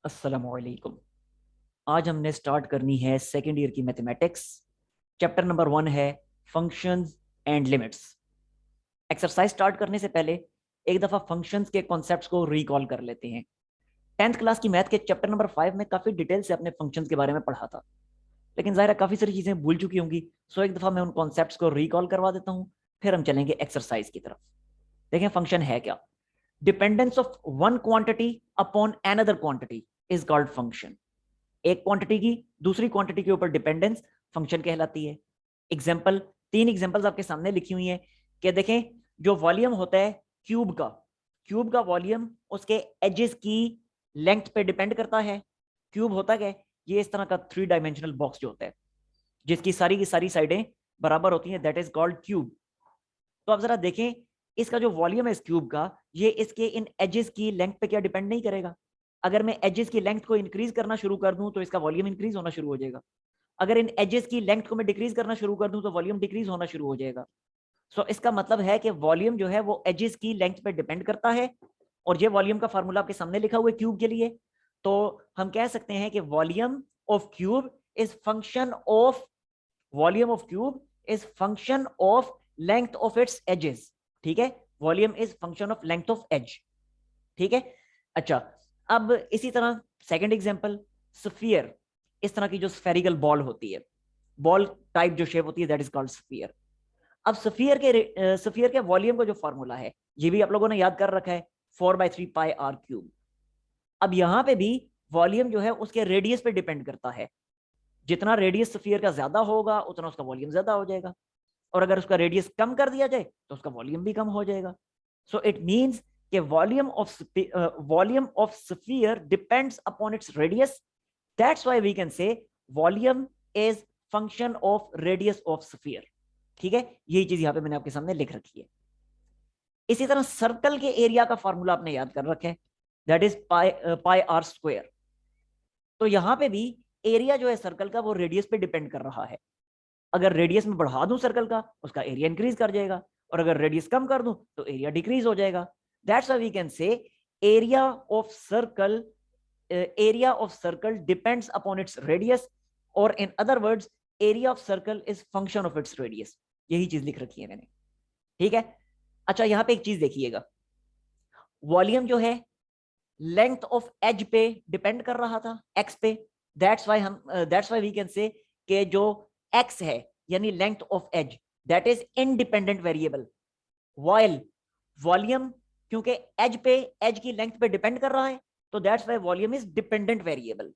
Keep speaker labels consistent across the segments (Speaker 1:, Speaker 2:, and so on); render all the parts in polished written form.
Speaker 1: अस्सलामुअलैकुम। आज हमने स्टार्ट करनी है सेकेंड ईयर की मैथमेटिक्स। चैप्टर नंबर 1 है functions and limits. Exercise start करने से पहले एक दफा फंक्शंस के कॉन्सेप्ट्स को रिकॉल कर लेते हैं। 10th क्लास की मैथ के चैप्टर नंबर 5 में काफी डिटेल से अपने फंक्शंस के बारे में पढ़ा था, लेकिन जाहिर है काफी सारी चीजें भूल चुकी होंगी। सो एक दफा मैं उन कॉन्सेप्ट्स को रिकॉल करवा देता हूँ, फिर हम चलेंगे एक्सरसाइज की तरफ। देखें फंक्शन है क्या। Dependence of one quantity upon another quantity is called function. एक क्वांटिटी की दूसरी क्वांटिटी के ऊपर डिपेंडेंस फंक्शन कहलाती है। एग्जांपल, 3 एग्जांपल्स आपके सामने लिखी हुई हैं कि देखें जो वॉल्यूम होता है क्यूब का वॉल्यूम उसके एजेस की लेंथ पे डिपेंड करता है। क्यूब होता क्या है? ये इस तरह का 3 डायमेंशनल बॉक्स जो होता है जिसकी सारी की सारी साइडें बराबर होती हैं, दैट इज कॉल्ड क्यूब। तो आप जरा देखें इसका जो वॉल्यूम है इस क्यूब का, ये इसके इन एजेस की लेंथ पे क्या डिपेंड नहीं करेगा। अगर मैं एजेस की लेंथ को इंक्रीज करना शुरू कर दूं तो इसका वॉल्यूम इंक्रीज होना शुरू हो जाएगा। अगर इन एजेस की लेंथ को मैं डिक्रीज करना शुरू कर दूं तो वॉल्यूम डिक्रीज होना शुरू हो जाएगा। सो इसका मतलब है कि वॉल्यूम जो है वो एजेस की लेंथ पे डिपेंड करता है। और ये वॉल्यूम का फार्मूला आपके सामने लिखा हुआ है क्यूब के लिए। तो हम कह सकते हैं कि volume of cube is function of volume of cube is function of length of its edges. ठीक है, volume is function of length of edge. ठीक है, अच्छा। अब इसी तरह सेकंड एग्जांपल, स्फीयर। इस तरह की जो स्फेरिकल बॉल होती है, बॉल टाइप जो शेप होती है, दैट इज कॉल्ड स्फीयर। अब स्फीयर के वॉल्यूम का जो फॉर्मूला है ये भी आप लोगों ने याद कर रखा है, 4/3 पाई आर क्यूब। अब यहां पे भी वॉल्यूम जो है उसके रेडियस पे डिपेंड करता है। जितना रेडियस स्फीयर का ज्यादा होगा उतना उसका वॉल्यूम ज्यादा हो जाएगा, और अगर उसका रेडियस कम कर दिया जाए तो उसका वॉल्यूम भी कम हो जाएगा। सो इट मींस कि volume of sphere depends upon its radius. That's why we can say volume is function of radius of sphere. ठीक है, यही चीज यहां पे मैंने आपके सामने लिख रखी है। इसी तरह सर्कल के एरिया का फॉर्मूला आपने याद कर रखा है, that is pi r square. तो यहां पे भी एरिया जो है सर्कल का वो रेडियस पे डिपेंड कर रहा है। अगर रेडियस में बढ़ा दूं सर्कल का, उसका एरिया इंक्रीज कर जाएगा, और अगर रेडियस कम कर दूं तो एरिया डिक्रीज हो जाएगा। That's why we can say area of circle depends upon its radius, और in other words area of circle is function of its radius. यही चीज लिख रखी है मैंने। ठीक है, अच्छा यहां पे एक चीज देखिएगा, वॉल्यूम जो है लेंथ ऑफ एज पे डिपेंड कर रहा था, एक्स पे। दैट्स व्हाई वी कैन से कि जो एक्स है यानी length of edge, that is independent variable. While volume, क्योंकि एज की लेंथ पे डिपेंड कर रहा है, तो that's why volume is dependent variable.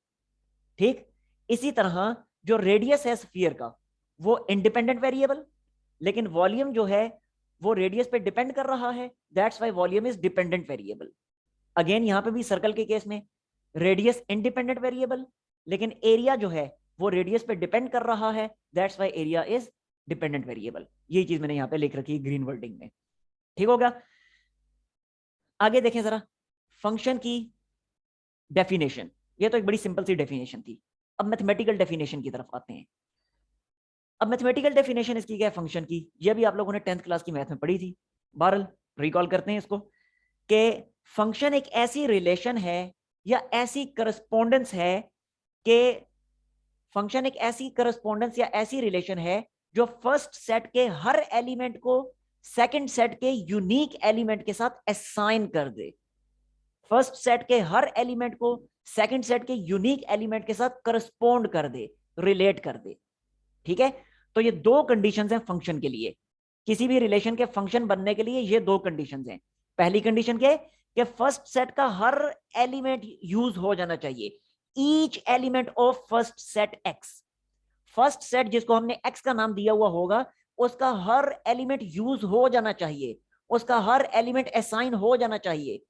Speaker 1: ठीक, इसी तरह जो रेडियस है स्फीयर का वो इंडिपेंडेंट वेरिएबल, लेकिन वॉल्यूम जो है वो रेडियस पे डिपेंड कर रहा है, that's why volume is dependent variable. Again यहां पे भी सर्कल के केस में रेडियस इंडिपेंडेंट वेरिएबल, लेकिन एरिया जो है वो रेडियस पे डिपेंड कर रहा है, that's why area is dependent variable. यही चीज मैंने यहां पे लिख रखी है ग्रीन वर्डिंग में। ठीक होगा, आगे देखें जरा फंक्शन की डेफिनेशन। ये तो एक बड़ी सिंपल सी डेफिनेशन थी। अब मैथमेटिकल डेफिनेशन की तरफ आते हैं। अब मैथमेटिकल डेफिनेशन इसकी क्या है फंक्शन की, ये भी आप लोगों ने 10th क्लास की मैथ में पढ़ी थी। बहरहाल रिकॉल करते हैं इसको कि फंक्शन एक ऐसी रिलेशन है या ऐसी करस्पोंडेंस है कि फंक्शन एक ऐसी करस्पोंडेंस या ऐसी रिलेशन है जो फर्स्ट सेट के हर एलिमेंट को सेकंड सेट के यूनिक एलिमेंट के साथ असाइन कर दे। फर्स्ट सेट के हर एलिमेंट को सेकंड सेट के यूनिक एलिमेंट के साथ करस्पोंड कर दे, रिलेट कर दे। ठीक है, तो ये 2 कंडीशंस हैं फंक्शन के लिए। किसी भी रिलेशन के फंक्शन बनने के लिए ये 2 कंडीशंस हैं। पहली कंडीशन क्या है कि फर्स्ट सेट का हर एलिमेंट यूज हो जाना चाहिए, each element of first set x. First set जिसको हमने एक्स का नाम दिया हुआ होगा उसका हर एलिमेंट यूज हो जाना चाहिए, उसका हर एलिमेंट असाइन हो जाना चाहिए।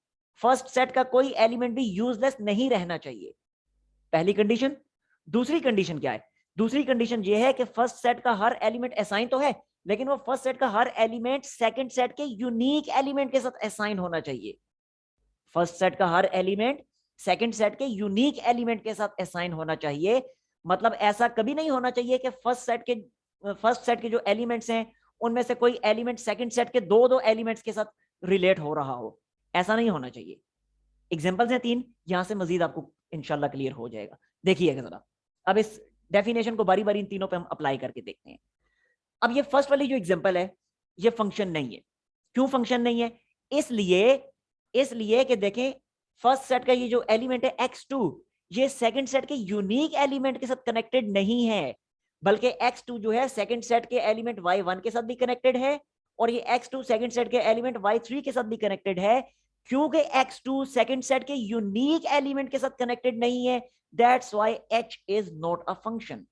Speaker 1: फर्स्ट सेट का कोई एलिमेंट भी यूजलेस नहीं रहना चाहिए, पहली कंडीशन। दूसरी कंडीशन क्या है? दूसरी कंडीशन ये है कि फर्स्ट सेट का हर एलिमेंट असाइन तो है, लेकिन वो फर्स्ट सेट का हर एलिमेंट सेकंड सेट के यूनिक एलिमेंट के साथ असाइन होना चाहिए। फर्स्ट सेट का हर एलिमेंट सेकंड सेट के यूनिक एलिमेंट के साथ असाइन होना चाहिए। मतलब ऐसा कभी नहीं होना चाहिए कि फर्स्ट सेट के जो एलिमेंट्स हैं उनमें से कोई एलिमेंट सेकंड सेट के दो दो एलिमेंट्स के साथ रिलेट हो रहा हो, ऐसा नहीं होना चाहिए। एग्जांपल्स हैं 3, यहां से मजीद आपको इंशाल्लाह क्लियर हो जाएगा। देखिएगा जरा, अब इस डेफिनेशन को बारी बारी इन तीनों पे हम अप्लाई करके देखते हैं। अब ये फर्स्ट वाली जो एग्जांपल है ये फंक्शन नहीं है। क्यों फंक्शन नहीं है? इसलिए कि देखें फर्स्ट सेट का ये जो एलिमेंट है x2 ये सेकंड सेट के यूनिक एलिमेंट के साथ कनेक्टेड नहीं है, बल्कि x2 जो है सेकंड सेट के एलिमेंट y1 के साथ भी कनेक्टेड है और ये x2 सेकंड सेट के एलिमेंट y3 के साथ भी कनेक्टेड है। क्योंकि x2 सेकंड सेट के यूनिक एलिमेंट के साथ कनेक्टेड नहीं है, that's why h is not a function.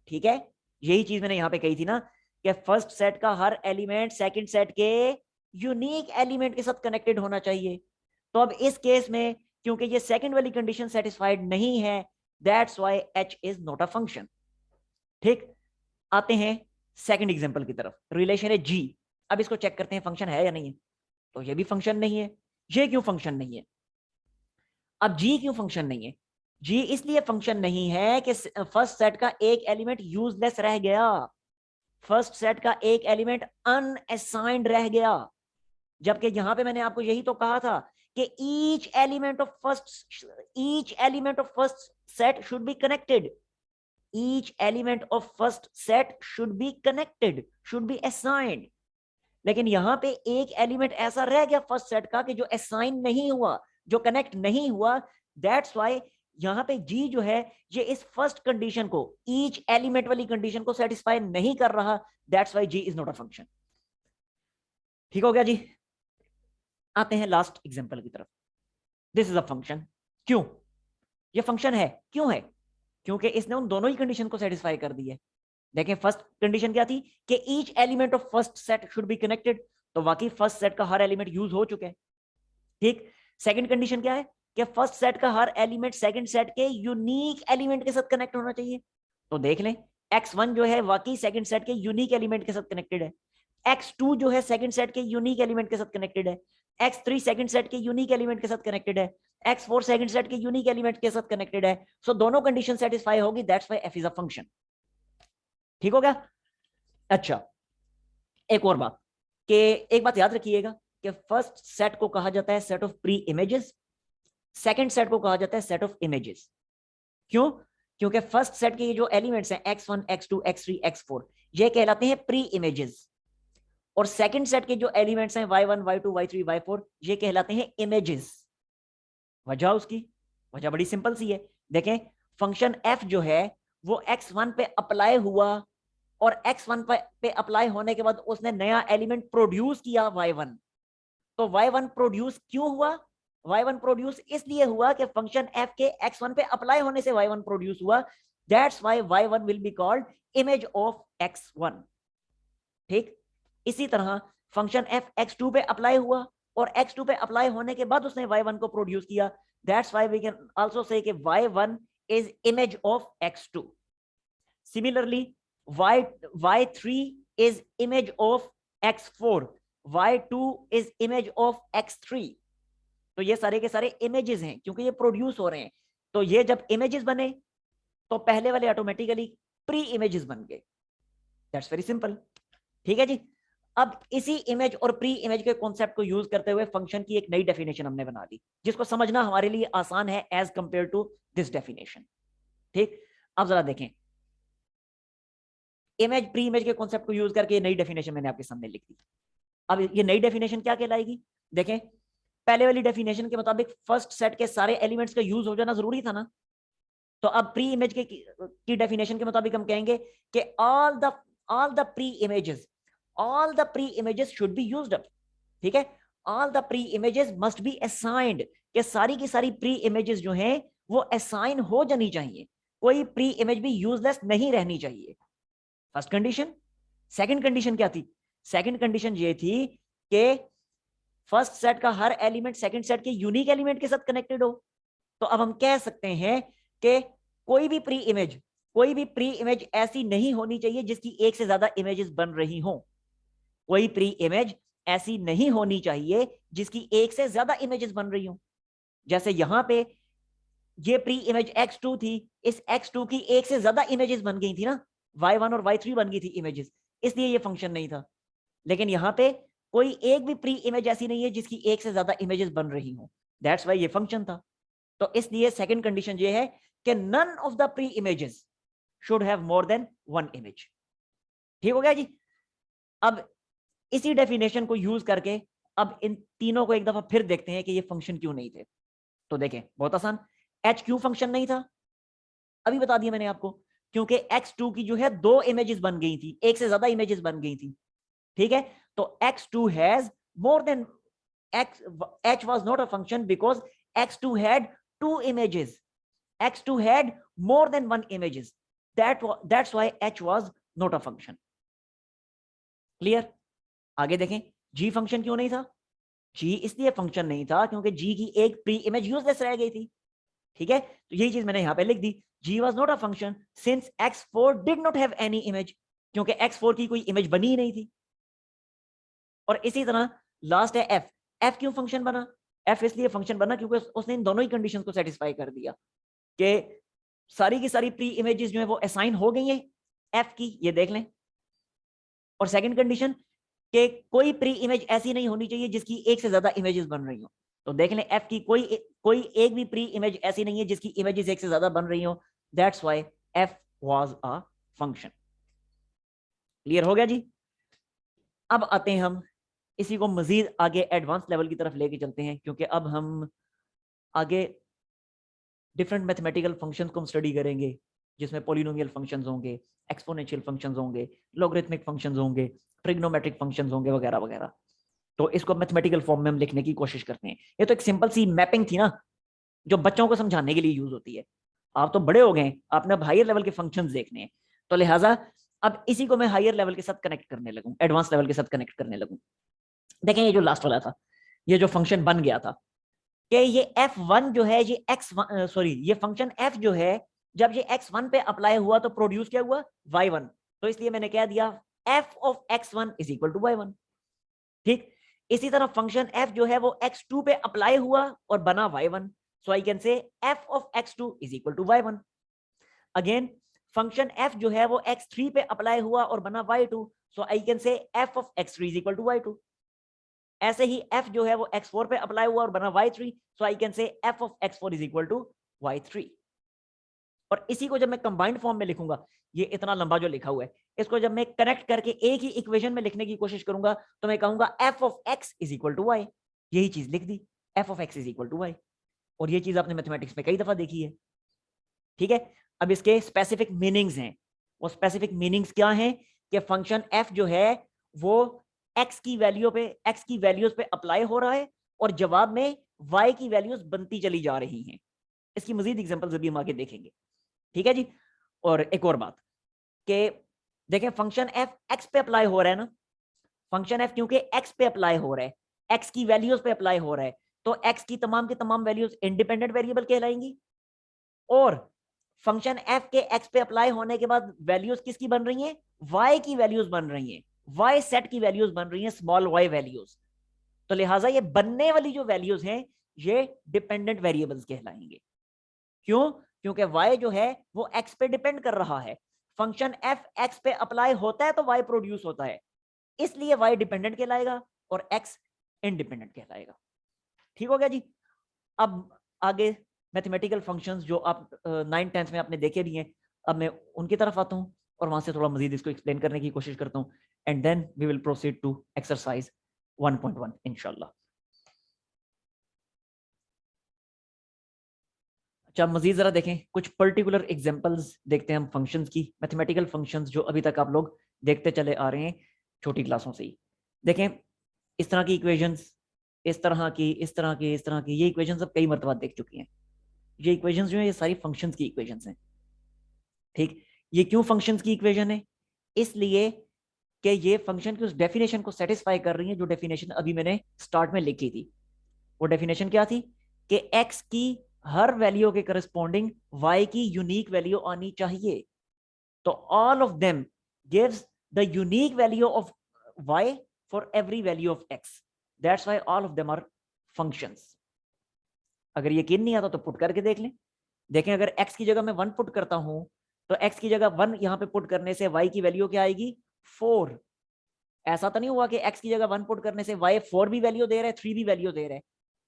Speaker 1: ठीक है, यही चीज मैंने यहां पे कही थी ना कि फर्स्ट सेट का हर एलिमेंट सेकंड सेट के यूनिक एलिमेंट के साथ कनेक्टेड होना चाहिए। तो अब इस केस में क्योंकि ये सेकंड वाली कंडीशन सेटिस्फाइड नहीं है, that's why h is not a function. ठीक, आते हैं सेकंड एग्जांपल की तरफ। रिलेशन है g। अब इसको चेक करते हैं फंक्शन है या नहीं है। तो ये भी फंक्शन नहीं है। ये क्यों फंक्शन नहीं है? अब g क्यों फंक्शन नहीं है? g इसलिए फंक्शन नहीं है कि फर्स्ट सेट का एक एलिमेंट यूजलेस रह गया, फर्स्ट सेट का एक एलिमेंट अनअसाइंड रह गया। जबकि यहां पे मैंने आपको यही तो कहा था कि each element of first set should be connected, each element of first set should be connected, should be assigned. लेकिन यहां पे एक एलिमेंट ऐसा रह गया फर्स्ट सेट का कि जो असाइन नहीं हुआ, जो कनेक्ट नहीं हुआ। दैट्स व्हाई यहां पे जी जो है ये इस फर्स्ट कंडीशन को, ईच एलिमेंट वाली कंडीशन को सेटिस्फाई नहीं कर रहा। That's why G is not a function. ठीक हो गया जी। आते हैं लास्ट एग्जांपल की तरफ। This is a function. क्यों ये फंक्शन है? क्यों है? क्योंकि इसने उन दोनों ही कंडीशन को सेटिस्फाई कर दी है। देखें फर्स्ट कंडीशन क्या थी कि each element of first set should be connected, तो वाकई फर्स्ट सेट का हर एलिमेंट यूज हो चुके हैं। ठीक, सेकंड कंडीशन क्या है कि फर्स्ट सेट का हर एलिमेंट सेकंड सेट के यूनिक एलिमेंट के साथ कनेक्ट होना चाहिए। तो देख लें x1 जो है वाकई सेकंड सेट के यूनिक एलिमेंट के साथ कनेक्टेड है, x2 जो है सेकंड सेट के यूनिक एलिमेंट के साथ कनेक्टेड है, x3 सेकंड सेट के यूनिक एलिमेंट के साथ कनेक्टेड है, x4 सेकंड सेट के यूनिक एलिमेंट के साथ कनेक्टेड है। सो दोनों कंडीशन सेटिस्फाई होगी, that's why f is a function. ठीक हो गया? अच्छा, एक और बात कि एक बात याद रखिएगा कि फर्स्ट सेट को कहा जाता है set of pre images, second set को कहा जाता है सेट ऑफ इमेजेस। क्यों? क्योंकि फर्स्ट सेट के ये जो एलिमेंट्स हैं x1 x2 x3 x4 ये कहलाते हैं प्री इमेजेस, और सेकंड सेट के जो एलिमेंट्स हैं y1 y2 y3 y4 ये कहलाते हैं इमेजेस। उसकी वजह बड़ी सिंपल सी है। देखें फंक्शन f जो है वो x1 पे अप्लाई हुआ और x1 पे अप्लाई होने के बाद उसने नया एलिमेंट प्रोड्यूस किया y1। तो y1 प्रोड्यूस क्यों हुआ? y1 प्रोड्यूस इसलिए हुआ कि फंक्शन f के x1 पे अप्लाई होने से y1 प्रोड्यूस हुआ। That's why y1 will be called image of x1। ठीक, इसी तरह फंक्शन f x2 पे अप्लाई हुआ और x2 पे अप्लाई होने के बाद उसने y1 को प्रोड्यूस किया। That's why we can also say कि y1 is image of x2। Similarly y3 is image of x4, y2 is image of x3। तो ये सारे के सारे इमेजेस हैं क्योंकि ये प्रोड्यूस हो रहे हैं। तो ये जब इमेजेस बने तो पहले वाले ऑटोमेटिकली प्री इमेजेस बन गए। That's very simple. ठीक है जी। अब इसी इमेज और प्री इमेज के कॉन्सेप्ट को यूज करते हुए फंक्शन की एक नई डेफिनेशन हमने बना दी जिसको समझना हमारे लिए आसान है as compare to this definition. ठीक, अब जरा देखें इमेज प्री इमेज के कॉन्सेप्ट को यूज करके नई डेफिनेशन मैंने आपके सामने लिख दी। अब ये नई डेफिनेशन क्या कहलाएगी? देखें पहले वाली डेफिनेशन के मुताबिक फर्स्ट सेट के सारे एलिमेंट्स का यूज हो जाना जरूरी था ना। तो अब प्री इमेज की डेफिनेशन के मुताबिक हम कहेंगे कि all the pre images should be used up. ठीक है, all the pre images must be assigned, कि सारी की सारी प्री इमेजेस जो हैं वो असाइन हो जानी चाहिए, कोई प्री इमेज भी यूजलेस नहीं रहनी चाहिए। First condition. सेकंड कंडीशन क्या थी? सेकंड कंडीशन ये थी कि फर्स्ट सेट का हर एलिमेंट सेकंड सेट के यूनिक एलिमेंट के साथ कनेक्टेड हो। तो अब हम कह सकते हैं कि कोई भी प्री इमेज ऐसी नहीं होनी चाहिए जिसकी एक से ज्यादा इमेजेस बन रही हो। कोई प्री इमेज ऐसी नहीं होनी चाहिए जिसकी एक से ज्यादा इमेजेस बन रही हो। जैसे यहां पे ये प्री इमेज x2 थी, इस x2 की एक से ज्यादा इमेजेस बन गई थी ना, y1 और y3 बन गई थी इमेजेस, इसलिए ये फंक्शन नहीं था। लेकिन यहां पे कोई एक भी प्री इमेज ऐसी नहीं है जिसकी एक से ज्यादा इमेजेस बन रही हो, दैट्स व्हाई ये फंक्शन था। तो इसलिए सेकंड कंडीशन ये है कि none of the pre images should have more than one image. ठीक हो गया जी। अब इसी डेफिनेशन को यूज करके अब इन तीनों को एक दफा फिर देखते हैं कि ये फंक्शन क्यों नहीं थे। तो देखें बहुत आसान, एच क्यों फंक्शन नहीं था, अभी बता दिया मैंने आपको, क्योंकि x2 की जो है दो इमेजेस बन गई थी, एक से ज्यादा इमेजेस बन गई थी। ठीक है, तो x2 has more than x, h was not a function because x2 had two images, x2 had more than one images, that's why h was not a function। Clear? आगे देखें, g फंक्शन क्यों नहीं था? g इसलिए function नहीं था क्योंकि g की एक प्री इमेज यूजलेस रह गई थी। ठीक है, तो यही चीज मैंने यहां पे लिख दी, g was not a function since x4 did not have any image, क्योंकि x4 की कोई इमेज बनी ही नहीं थी। और इसी तरह लास्ट है f, f क्यों फंक्शन बना? f इसलिए फंक्शन बना क्योंकि उसने इन दोनों ही कंडीशंस को सेटिस्फाई कर दिया कि सारी की सारी प्री इमेजेस जो है वो असाइन हो गई है f की, ये देख लें। और सेकंड कंडीशन कि कोई प्री इमेज ऐसी नहीं होनी चाहिए जिसकी एक से ज्यादा इमेजेस बन रही हो। तो देख लें f की कोई एक भी प्री इमेज ऐसी नहीं है जिसकी इमेजेस एक से ज्यादा बन रही हो, that's why f was a function. Clear हो गया जी? अब आते हैं हम इसी को मजीद आगे एडवांस लेवल की तरफ लेके चलते हैं, क्योंकि अब हम आगे डिफरेंट मैथमेटिकल फंक्शंस को हम स्टडी करेंगे, जिसमें पॉलिनोमियल फंक्शंस होंगे, एक्सपोनेंशियल फंक्शंस होंगे, लॉगरिथमिक फंक्शंस होंगे, ट्रिग्नोमेट्रिक फंक्शंस होंगे, वगैरह वगैरह। तो इसको मैथमेटिकल फॉर्म में हम लिखने की कोशिश करते हैं। ये तो एक सिंपल सी मैपिंग थी ना, जो बच्चों को समझाने के लिए यूज होती है। आप तो बड़े हो गए, आपने अब हायर लेवल के फंक्शंस देखने हैं, तो लिहाजा अब इसी को मैं हायर लेवल के साथ कनेक्ट करने लगूं, एडवांस लेवल के साथ कनेक्ट करने लगूं। देखें, ये जो लास्ट वाला था, ये जो फंक्शन बन गया था कि ये f1 जो है, ये ये फंक्शन f जो है, जब ये x1 पे अप्लाई हुआ तो प्रोड्यूस क्या हुआ? y1। तो इसलिए मैंने कह दिया f of x1 is equal to y1। ठीक, इसी तरह फंक्शन f जो है वो x2 पे अप्लाई हुआ और बना y1, so I can say f of x2 is equal to y1। Again function f जो है वो x3 पे अप्लाई हुआ और बना y2, so I can say f of x3 is equal to y2। ऐसे ही f जो है वो x4 पे अप्लाई हुआ और बना y3, so I can say f of x4 is equal to y3। और इसी को जब मैं कंबाइंड फॉर्म में लिखूंगा, ये इतना लंबा जो लिखा हुआ है, इसको जब मैं कनेक्ट करके एक ही इक्वेशन में लिखने की कोशिश करूंगा तो मैं कहूंगा f of x is equal to y। यही चीज लिख दी, f of x is equal to y। और ये चीज आपने मैथमेटिक्स में कई दफा देखी है। ठीक है, अब इसके स्पेसिफिक मीनिंग्स हैं। वो स्पेसिफिक मीनिंग्स क्या हैं कि फंक्शन f जो है वो x की वैल्यूज पे अप्लाई हो रहा है और जवाब में y की वैल्यूज बनती चली जा रही हैं। इसकी मजीद एग्जांपल्स अभी हम आगे देखेंगे। ठीक है जी। और एक और बात कि देखें, फंक्शन f x पे अप्लाई हो रहा है ना, फंक्शन f क्योंकि x पे अप्लाई हो रहा है, x की वैल्यूज पे अप्लाई हो रहा है, तो x की तमाम वैल्यूज इंडिपेंडेंट वेरिएबल कहलाएंगी। और फंक्शन f के x पे अप्लाई होने के बाद वैल्यूज किसकी बन रही हैं? y की वैल्यूज बन रही हैं, y सेट की वैल्यूज बन रही हैं, स्मॉल y वैल्यूज। तो लिहाजा ये बनने वाली जो वैल्यूज हैं ये डिपेंडेंट वेरिएबल्स कहलाएंगे। क्यों? क्योंकि y जो है वो x पे डिपेंड कर रहा है। फंक्शन f x पे अप्लाई होता है तो y प्रोड्यूस होता है, इसलिए y डिपेंडेंट कहलाएगा और x इंडिपेंडेंट कहलाएगा। ठीक हो गया जी। अब आगे मैथमेटिकल फंक्शंस जो आप 9th 10th में आपने देखे भी हैं, अब मैं उनकी तरफ आता हूं और वहां से थोड़ा मजीद इसको एक्सप्लेन करने की कोशिश करता हूं, and then we will proceed to exercise 1.1 इंशाल्लाह। अच्छा, मजीद जरा देखें, कुछ पर्टिकुलर एग्जांपल्स देखते हैं हम फंक्शंस की, मैथमेटिकल फंक्शंस जो अभी तक आप लोग देखते चले आ रहे हैं छोटी क्लासों से ही। देखें, इस तरह की इक्वेशंस, इस तरह की, इस तरह की, इस तरह की, ये इक्वेशंस अब कई मरतबा देख चुकी हैं। ये इक्वेशंस जो है ये सारी फंक्शंस की इक्वेशंस हैं। ठीक, ये क्यों फंक्शंस की इक्वेशन है? इसलिए कि ये फंक्शन की उस डेफिनेशन को सेटिस्फाई कर रही है जो डेफिनेशन अभी मैंने स्टार्ट में लिखी थी। वो डेफिनेशन क्या थी कि x की हर वैल्यू के करस्पॉन्डिंग y की यूनिक वैल्यू आनी चाहिए। तो all of them gives the unique value of y for every value of x, that's why all of them are functions. अगर यकीन नहीं आता तो पुट करके देख लें। देखें, अगर x की जगह मैं 1 पुट करता हूं तो x की जगह 1 यहां पे पुट करने से y की वैल्यू क्या आएगी? 4। ऐसा तो नहीं हुआ कि x की जगह 1 पुट करने से y 4 भी वैल्यू दे रहा है, 3 भी वैल्यू दे रहा है।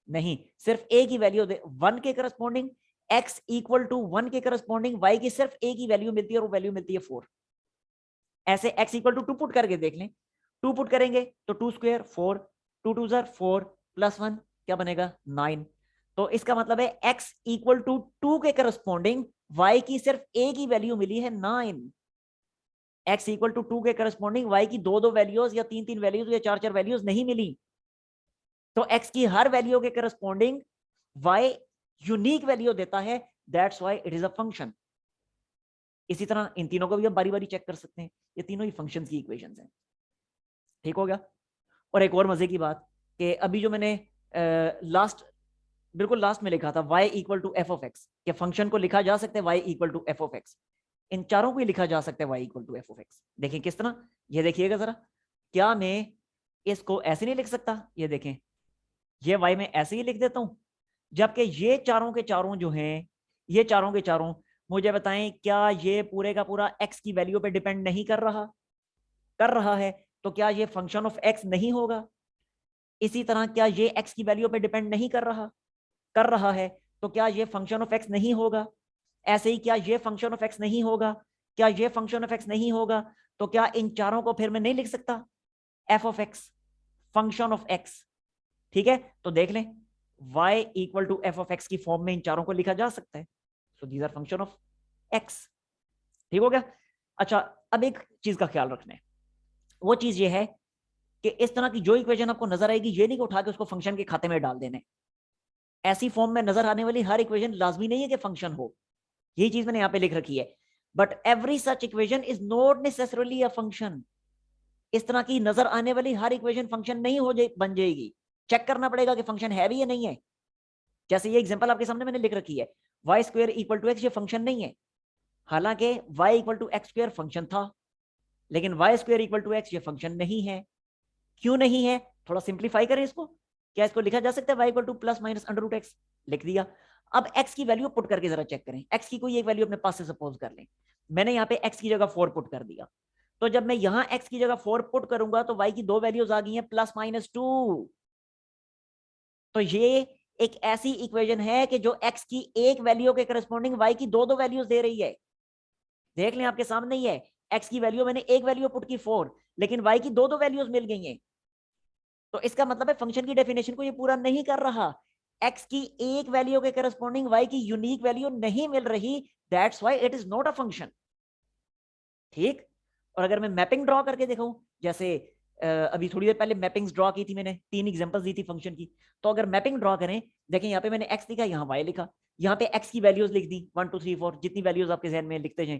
Speaker 1: नहीं, सिर्फ ए की वैल्यू दे 1 के करस्पॉन्डिंग, x इक्वल टू 1 के करस्पॉन्डिंग y की सिर्फ ए की वैल्यू मिलती है और वो वैल्यू मिलती है 4। ऐसे x इक्वल टू 2 पुट करके देख लें, 2 पुट करेंगे तो 2 स्क्वायर 4, 2 2 जार 4 प्लस 1 क्या बनेगा 9। तो इसका मतलब है x इक्वल टू 2 के करस्पॉन्डिंग y की सिर्फ a की वैल्यू मिली है 9। x इक्वल टू 2 के करस्पॉन्डिंग y की दो दो वैल्यूज या तीन तीन वैल्यूज या चार चार वैल्यूज नहीं मिली। तो x की हर वैल्यू के करस्पॉन्डिंग y यूनिक वैल्यू देता है, that's why it is a function. इसी तरह इन तीनों को भी आप बारी बारी चेक कर सकते हैं, ये तीनों ही फंक्शंस की इक्वेशंस हैं। ठीक हो गया। और एक और मजे की बात कि अभी जो मैंने बिल्कुल लास्ट में लिखा था y equal to F of x, के फंक्शन को लिखा जा सकता है y equal to F of x, इन चारों को ही लिखा जा सकता है y equal to F of x. देखिए किस तरह, ये देखिएगा जरा, क्या मैं इसको ऐसे नहीं लिख सकता? ये देखें, ये y में ऐसे ही लिख देता हूं, जबकि ये चारों के चारों जो हैं, ये चारों के चारों, मुझे बताएं क्या ये पूरे का पूरा x की वैल्यू पे डिपेंड नहीं कर रहा? कर रहा है। तो क्या ये फंक्शन ऑफ x नहीं होगा? इसी तरह क्या ये x की वैल्यू पे डिपेंड नहीं कर रहा? कर रहा है। तो क्या ये फंक्शन ऑफ x नहीं होगा? ऐसे ही क्या ये फंक्शन ऑफ x नहीं होगा? क्या ये फंक्शन ऑफ x नहीं होगा? तो क्या इन चारों को फिर मैं नहीं लिख सकता f of x, function of x? ठीक है, तो देख लें y equal to F of X की फॉर्म में इन चारों को लिखा जा सकता है। So these are function of x। ठीक हो गया। अच्छा, अब एक चीज का ख्याल रखना है, वो चीज ये है कि इस तरह की जो इक्वेशन आपको नजर आएगी, ये नहीं कि उठा के उसको फंक्शन के खाते में डाल देने। ऐसी फॉर्म में नजर आने वाली हर इक्वेशन लाजमी नहीं है कि फंक्शन हो, यही चीज मैंने यहां पे लिख रखी है। But every such equation is not necessarily a function. इस तरह की नजर आने वाली हर इक्वेशन फंक्शन नहीं बन जाएगी। चेक करना पड़ेगा कि फंक्शन है भी या नहीं है। जैसे ये एग्जांपल आपके सामने मैंने लिख रखी है, Y square equal to X, ये फंक्शन नहीं है। हालांकि Y equal to X square function था, लेकिन Y square equal to X ये फंक्शन नहीं है। क्यों नहीं है? थोड़ा सिंप्लीफाई करें इसको। क्या इसको लिखा जा सकता है Y equal to plus minus under root X? लिख दिया। अब एक्स की वैल्यू पुट करके जरा चेक करें। एक्स की कोई एक वैल्यू अपने पास से सपोज कर लें, मैंने यहाँ पे एक्स की जगह 4 पुट कर दिया। तो जब मैं यहाँ एक्स की जगह 4 पुट करूंगा तो वाई की दो वैल्यूज आ गई हैं प्लस माइनस 2। तो ये एक ऐसी इक्वेशन है कि जो x की एक वैल्यू के करस्पॉन्डिंग y की दो दो वैल्यूज दे रही है। देख लें आपके सामने ही है, x की वैल्यू मैंने एक वैल्यू पुट की 4, लेकिन y की दो दो वैल्यूज मिल गई हैं। तो इसका मतलब है फंक्शन की डेफिनेशन को ये पूरा नहीं कर रहा। x की एक वैल्यू के करस्पॉन्डिंग y की यूनिक वैल्यू नहीं मिल रही, that's why it is not a function. ठीक। और अगर मैं मैपिंग ड्रॉ करके दिखाऊं, जैसे अभी थोड़ी देर पहले मैपिंग्स ड्रॉ की थी मैंने, 3 एग्जांपल्स दी थी फंक्शन की। तो अगर मैपिंग ड्रॉ करें, देखें यहाँ पे मैंने x लिखा, यहाँ y लिखा, यहाँ पे x की वैल्यूज लिख दी 1 2 3 4, जितनी वैल्यूज आपके जहन में लिखते जाएं,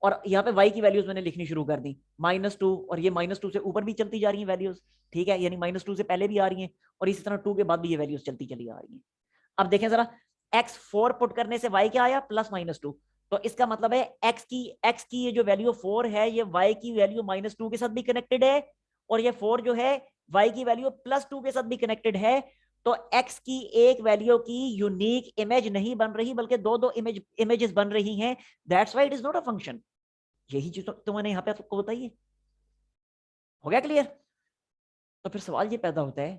Speaker 1: और यहाँ पे y की वैल्यूज मैंने लिखनी शुरू कर दी -2, और ये -2 से ऊपर भी चलती जा रही है वैल्यूज। ठीक है, यानी -2 से पहले भी आ रही हैं और इसी तरह 2 के बाद भी ये वैल्यूज चलती चली आ रही हैं। अब देखें जरा, x4 पुट करने से y क्या आया +-2। तो इसका मतलब है x की ये जो वैल्यू 4 है, ये y की वैल्यू -2 के साथ भी कनेक्टेड है, और ये 4 जो है y की वैल्यू +2 के साथ भी कनेक्टेड है। तो x की एक वैल्यू की यूनिक इमेज नहीं बन रही, बल्कि दो दो इमेजेस बन रही हैं। That's why it is not a function. यही चीज तो मैंने यहाँ पे आपको बताई। हो गया क्लियर? तो फिर सवाल ये पैदा होता है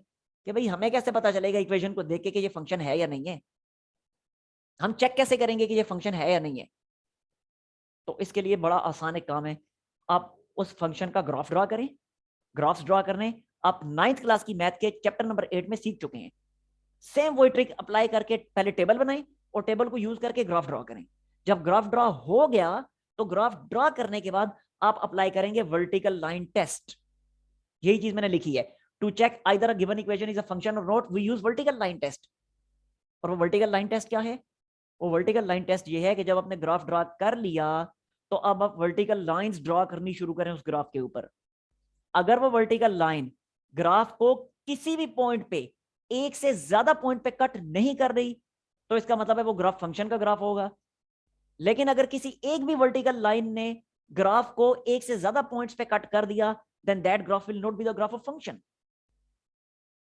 Speaker 1: कि भाई हमें कैसे पता चलेगा इक्वेशन को देख के कि ये फंक्शन है या नहीं है? हम चेक कैसे करेंगे कि ये फंक्शन है या नहीं है? तो इसके लिए बड़ा आसान एक काम है, आप उस फंक्शन का ग्राफ ड्रॉ करें। ग्राफ्स ड्रॉ करने आप 9th क्लास की मैथ के चैप्टर नंबर 8 में सीख चुके हैं। सेम वही ट्रिक अप्लाई करके पहले टेबल बनाएं और टेबल को यूज करके ग्राफ ड्रॉ करें। जब ग्राफ ड्रॉ हो गया तो ग्राफ ड्रॉ करने के बाद आप अप्लाई करेंगे वर्टिकल लाइन टेस्ट। यही चीज मैंने लिखी है, to check either a given equation is a function और not, we use vertical line test. और वो वर्टिकल लाइन टेस्ट क्या है? वो वर्टिकल लाइन टेस्ट ये है कि जब आपने ग्राफ ड्रॉ कर लिया तो अब आप वर्टिकल लाइंस ड्रॉ करनी शुरू करें उस ग्राफ के ऊपर। अगर वो वर्टिकल लाइन ग्राफ को किसी भी पॉइंट पे, एक से ज्यादा पॉइंट पे कट नहीं कर रही, तो इसका मतलब है वो ग्राफ फंक्शन का ग्राफ होगा। लेकिन अगर किसी एक भी वर्टिकल लाइन ने ग्राफ को एक से ज्यादा पॉइंट्स पे कट कर दिया, then that graph will not be the graph of function.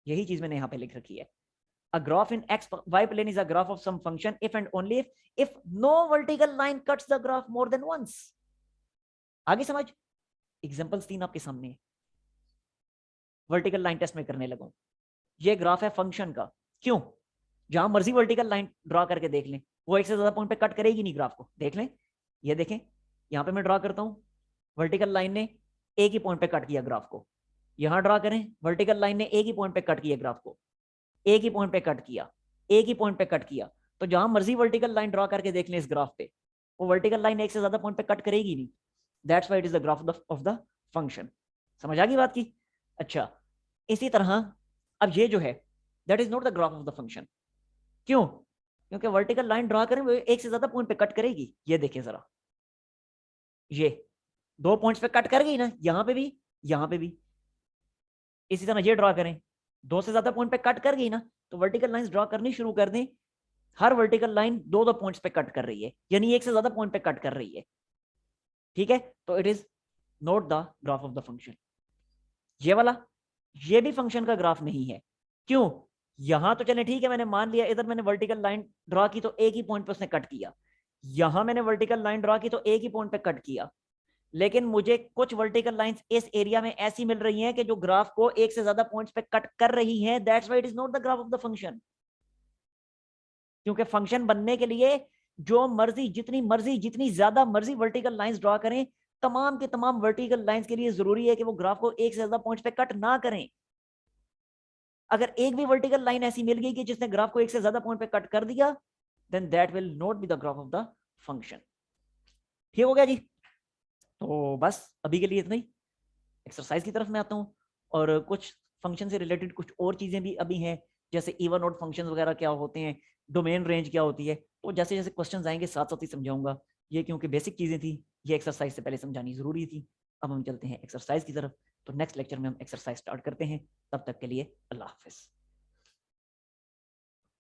Speaker 1: यही चीज मैंने यहां पे लिख रखी है। A graph in x y plane is a graph of some function if and only if no vertical line cuts the graph more than once. आगे समझ? एग्जांपल्स 3 आपके सामने वर्टिकल लाइन टेस्ट में करने लगा। ये ग्राफ है फंक्शन का, क्यों? जहां मर्जी वर्टिकल लाइन ड्रॉ करके देख लें, वो एक से ज्यादा पॉइंट पे कट करेगी नहीं ग्राफ को। देख लें, ये देखें, यहां पे मैं ड्रॉ करता हूं, वर्टिकल लाइन ने एक ही पॉइंट पे कट किया ग्राफ को। यहां ड्रॉ करें, वर्टिकल लाइन ने एक ही पॉइंट पे कट किया ग्राफ को, एक ही पॉइंट पे कट किया, एक ही पॉइंट पे कट किया। तो जहां मर्जी वर्टिकल लाइन ड्रॉ करके देख लें इस ग्राफ पे, वो वर्टिकल लाइन एक से ज्यादा पॉइंट पे कट करेगी नहीं। That's why it is the graph of the function. समझ आ गई बात की? अच्छा, इसी तरह अब ये जो है, that is not the graph of the function. क्यों? क्योंकि वर्टिकल लाइन ड्रॉ करें वो एक से ज्यादा पॉइंट पे कट करेगी। ये देखिए जरा, ये दो पॉइंट्स पे कट कर गई ना, यहां पे भी, यहां पे भी। इसी तरह ये ड्रॉ करें, दो से ज्यादा पॉइंट पे कट कर गई ना, तो वर्टिकल लाइंस ड्रॉ करनी शुरू कर दें, हर वर्टिकल लाइन दो दो पॉइंट्स पे कट कर रही है, यानी एक से ज्यादा पॉइंट पे कट कर रही है। ठीक है, तो it is not the graph of the function. ये वाला, ये भी फंक्शन का ग्राफ नहीं है। क्यों? यहां तो चले ठीक है, मैंने मान लिया इधर मैंने वर्टिकल लाइन ड्रॉ की तो एक ही पॉइंट पे उसने कट किया, यहां मैंने वर्टिकल लाइन ड्रॉ की तो एक ही पॉइंट पे कट किया। लेकिन मुझे कुछ वर्टिकल लाइंस इस एरिया में ऐसी मिल रही हैं कि जो ग्राफ को एक से ज्यादा पॉइंट्स पे कट कर रही हैं। That's why it is not the graph of the function. क्योंकि फंक्शन बनने के लिए जो मर्जी, जितनी ज्यादा मर्जी वर्टिकल लाइंस ड्रॉ करें, तमाम के तमाम वर्टिकल लाइंस के लिए जरूरी है कि वो ग्राफ को एक से ज्यादा पॉइंट्स पे कट ना करें। अगर एक भी वर्टिकल लाइन ऐसी मिल गई कि जिसने ग्राफ को एक से ज्यादा पॉइंट पे कट कर दिया, then that will not be the graph of the function. ठीक हो गया जी? तो बस अभी के लिए इतना ही। एक्सरसाइज की तरफ मैं आता हूँ, और कुछ फंक्शन से रिलेटेड कुछ और चीजें भी अभी हैं, जैसे इवन ऑड फंक्शंस वगैरह क्या होते हैं, डोमेन रेंज क्या होती है, तो जैसे जैसे क्वेश्चंस आएंगे साथ साथ ही समझाऊंगा। ये क्योंकि बेसिक चीजें थी, ये एक्सरसाइज से पहले समझानी जरूरी थी। अब हम चलते हैं एक्सरसाइज की तरफ। तो नेक्स्ट लेक्चर में हम एक्सरसाइज स्टार्ट करते हैं। तब तक के लिए अल्लाह हाफिज।